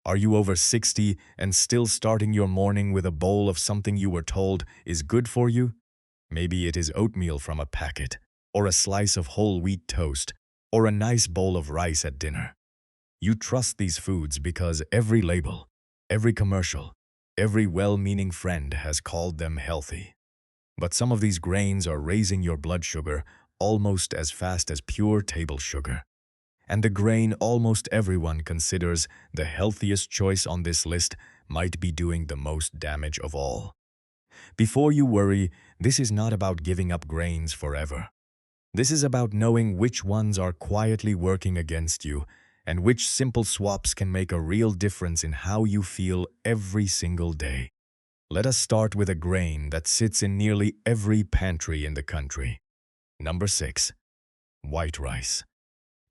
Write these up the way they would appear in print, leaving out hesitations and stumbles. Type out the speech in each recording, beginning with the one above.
Are you over 60 and still starting your morning with a bowl of something you were told is good for you? Maybe it is oatmeal from a packet, or a slice of whole wheat toast, or a nice bowl of rice at dinner. You trust these foods because every label, every commercial, every well-meaning friend has called them healthy. But some of these grains are raising your blood sugar almost as fast as pure table sugar. And the grain almost everyone considers the healthiest choice on this list might be doing the most damage of all. Before you worry, this is not about giving up grains forever. This is about knowing which ones are quietly working against you and which simple swaps can make a real difference in how you feel every single day. Let us start with a grain that sits in nearly every pantry in the country. Number 6. White rice.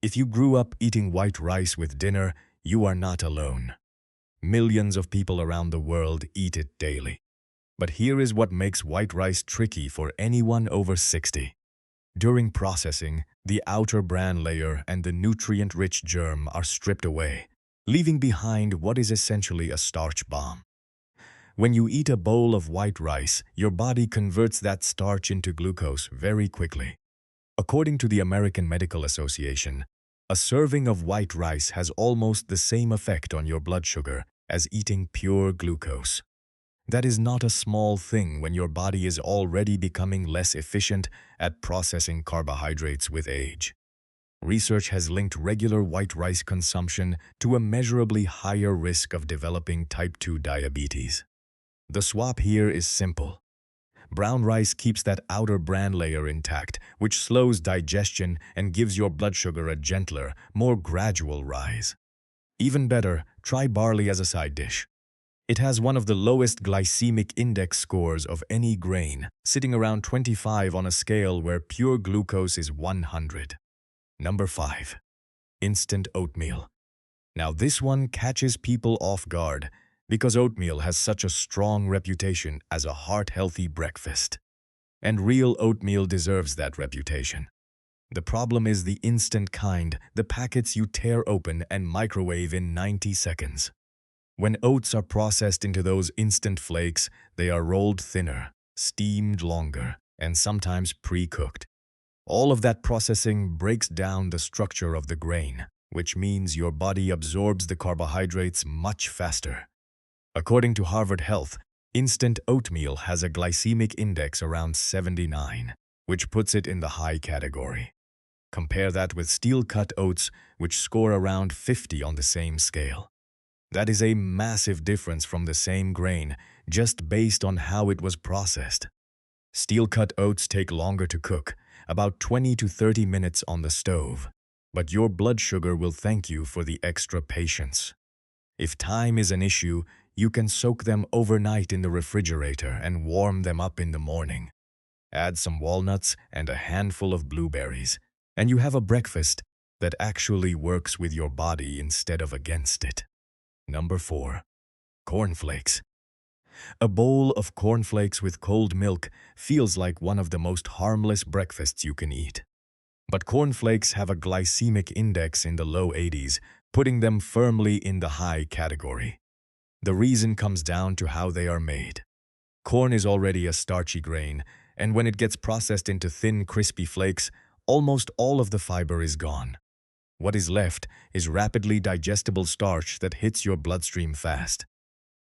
If you grew up eating white rice with dinner, you are not alone. Millions of people around the world eat it daily. But here is what makes white rice tricky for anyone over 60. During processing, the outer bran layer and the nutrient-rich germ are stripped away, leaving behind what is essentially a starch bomb. When you eat a bowl of white rice, your body converts that starch into glucose very quickly. According to the American Medical Association, a serving of white rice has almost the same effect on your blood sugar as eating pure glucose. That is not a small thing when your body is already becoming less efficient at processing carbohydrates with age. Research has linked regular white rice consumption to a measurably higher risk of developing type 2 diabetes. The swap here is simple. Brown rice keeps that outer bran layer intact, which slows digestion and gives your blood sugar a gentler, more gradual rise. Even better, try barley as a side dish. It has one of the lowest glycemic index scores of any grain, sitting around 25 on a scale where pure glucose is 100. Number 5. Instant oatmeal. Now this one catches people off guard because oatmeal has such a strong reputation as a heart-healthy breakfast. And real oatmeal deserves that reputation. The problem is the instant kind, the packets you tear open and microwave in 90 seconds. When oats are processed into those instant flakes, they are rolled thinner, steamed longer, and sometimes pre-cooked. All of that processing breaks down the structure of the grain, which means your body absorbs the carbohydrates much faster. According to Harvard Health, instant oatmeal has a glycemic index around 79, which puts it in the high category. Compare that with steel-cut oats, which score around 50 on the same scale. That is a massive difference from the same grain, just based on how it was processed. Steel-cut oats take longer to cook, about 20 to 30 minutes on the stove, but your blood sugar will thank you for the extra patience. If time is an issue, you can soak them overnight in the refrigerator and warm them up in the morning. Add some walnuts and a handful of blueberries, and you have a breakfast that actually works with your body instead of against it. Number 4. Cornflakes. A bowl of cornflakes with cold milk feels like one of the most harmless breakfasts you can eat. But cornflakes have a glycemic index in the low 80s, putting them firmly in the high category. The reason comes down to how they are made. Corn is already a starchy grain, and when it gets processed into thin, crispy flakes, almost all of the fiber is gone. What is left is rapidly digestible starch that hits your bloodstream fast.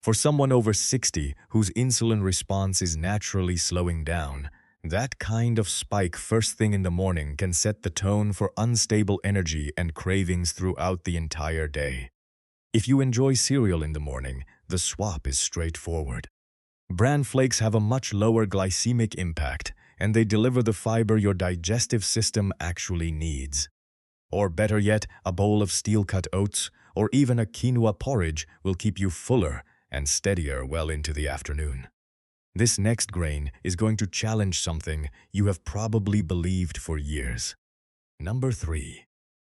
For someone over 60 whose insulin response is naturally slowing down, that kind of spike first thing in the morning can set the tone for unstable energy and cravings throughout the entire day. If you enjoy cereal in the morning, the swap is straightforward. Bran flakes have a much lower glycemic impact, and they deliver the fiber your digestive system actually needs. Or better yet, a bowl of steel-cut oats or even a quinoa porridge will keep you fuller and steadier well into the afternoon. This next grain is going to challenge something you have probably believed for years. Number 3.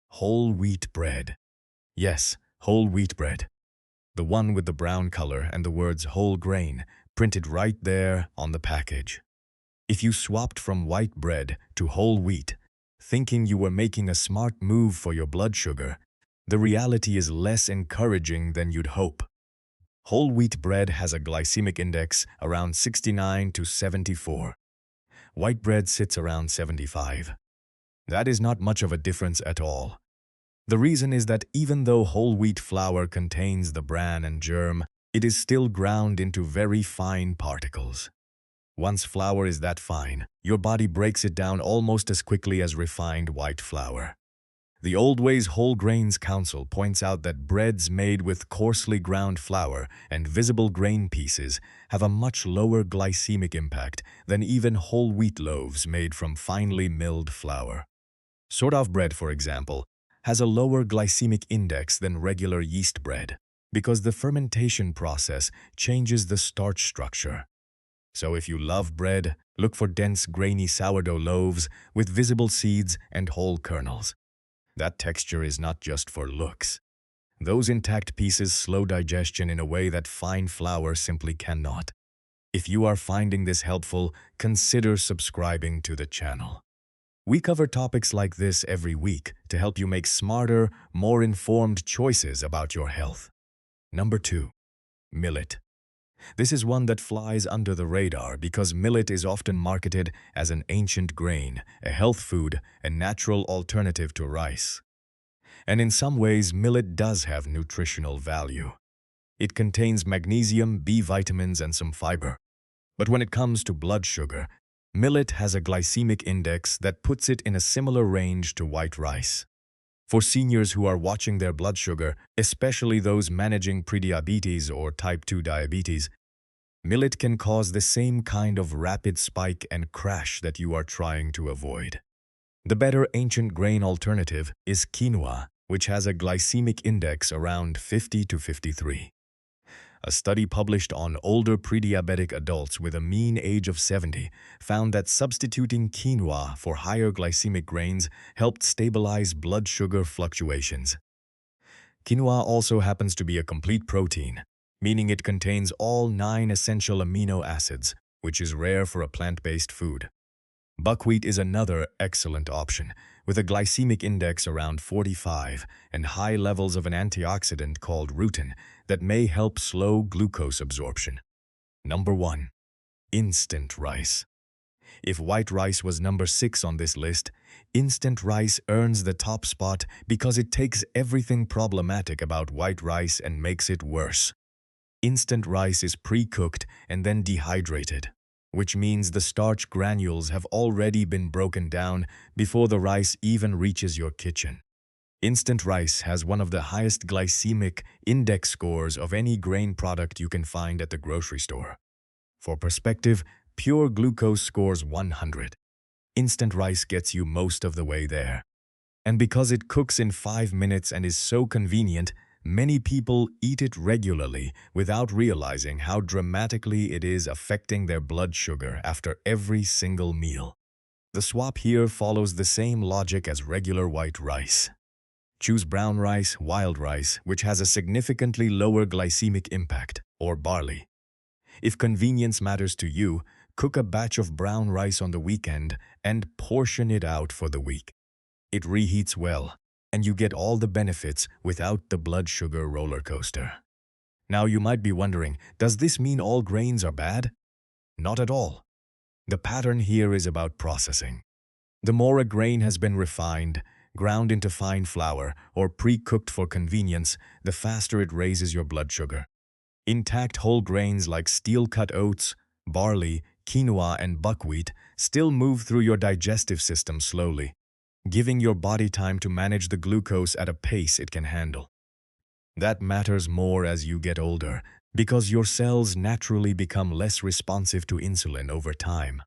Whole wheat bread. Yes, whole wheat bread. The one with the brown color and the words whole grain printed right there on the package. If you swapped from white bread to whole wheat, thinking you were making a smart move for your blood sugar, the reality is less encouraging than you'd hope. Whole wheat bread has a glycemic index around 69 to 74. White bread sits around 75. That is not much of a difference at all. The reason is that even though whole wheat flour contains the bran and germ, it is still ground into very fine particles. Once flour is that fine, your body breaks it down almost as quickly as refined white flour. The Old Ways Whole Grains Council points out that breads made with coarsely ground flour and visible grain pieces have a much lower glycemic impact than even whole wheat loaves made from finely milled flour. Sort-of bread, for example, has a lower glycemic index than regular yeast bread because the fermentation process changes the starch structure. So if you love bread, look for dense, grainy sourdough loaves with visible seeds and whole kernels. That texture is not just for looks. Those intact pieces slow digestion in a way that fine flour simply cannot. If you are finding this helpful, consider subscribing to the channel. We cover topics like this every week to help you make smarter, more informed choices about your health. Number 2. Millet. This is one that flies under the radar because millet is often marketed as an ancient grain, a health food, a natural alternative to rice. And in some ways, millet does have nutritional value. It contains magnesium, B vitamins, and some fiber. But when it comes to blood sugar, millet has a glycemic index that puts it in a similar range to white rice. For seniors who are watching their blood sugar, especially those managing prediabetes or type 2 diabetes, millet can cause the same kind of rapid spike and crash that you are trying to avoid. The better ancient grain alternative is quinoa, which has a glycemic index around 50 to 53. A study published on older prediabetic adults with a mean age of 70 found that substituting quinoa for higher glycemic grains helped stabilize blood sugar fluctuations. Quinoa also happens to be a complete protein, meaning it contains all 9 essential amino acids, which is rare for a plant-based food. Buckwheat is another excellent option, with a glycemic index around 45 and high levels of an antioxidant called rutin that may help slow glucose absorption. Number 1. Instant rice. If white rice was number 6 on this list, instant rice earns the top spot because it takes everything problematic about white rice and makes it worse. Instant rice is pre-cooked and then dehydrated, which means the starch granules have already been broken down before the rice even reaches your kitchen. Instant rice has one of the highest glycemic index scores of any grain product you can find at the grocery store. For perspective, pure glucose scores 100. Instant rice gets you most of the way there. And because it cooks in 5 minutes and is so convenient, many people eat it regularly without realizing how dramatically it is affecting their blood sugar after every single meal. The swap here follows the same logic as regular white rice. Choose brown rice, wild rice, which has a significantly lower glycemic impact, or barley. If convenience matters to you, cook a batch of brown rice on the weekend and portion it out for the week. It reheats well, and you get all the benefits without the blood sugar roller coaster. Now you might be wondering, does this mean all grains are bad? Not at all. The pattern here is about processing. The more a grain has been refined, ground into fine flour, or pre-cooked for convenience, the faster it raises your blood sugar. Intact whole grains like steel-cut oats, barley, quinoa, and buckwheat still move through your digestive system slowly, giving your body time to manage the glucose at a pace it can handle. That matters more as you get older, because your cells naturally become less responsive to insulin over time.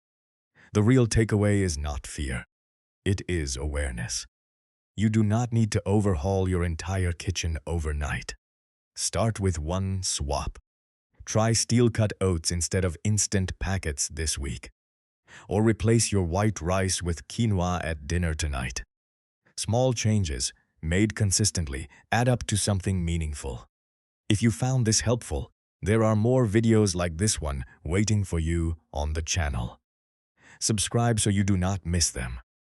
The real takeaway is not fear. It is awareness. You do not need to overhaul your entire kitchen overnight. Start with one swap. Try steel-cut oats instead of instant packets this week. Or replace your white rice with quinoa at dinner tonight. Small changes, made consistently, add up to something meaningful. If you found this helpful, there are more videos like this one waiting for you on the channel. Subscribe so you do not miss them.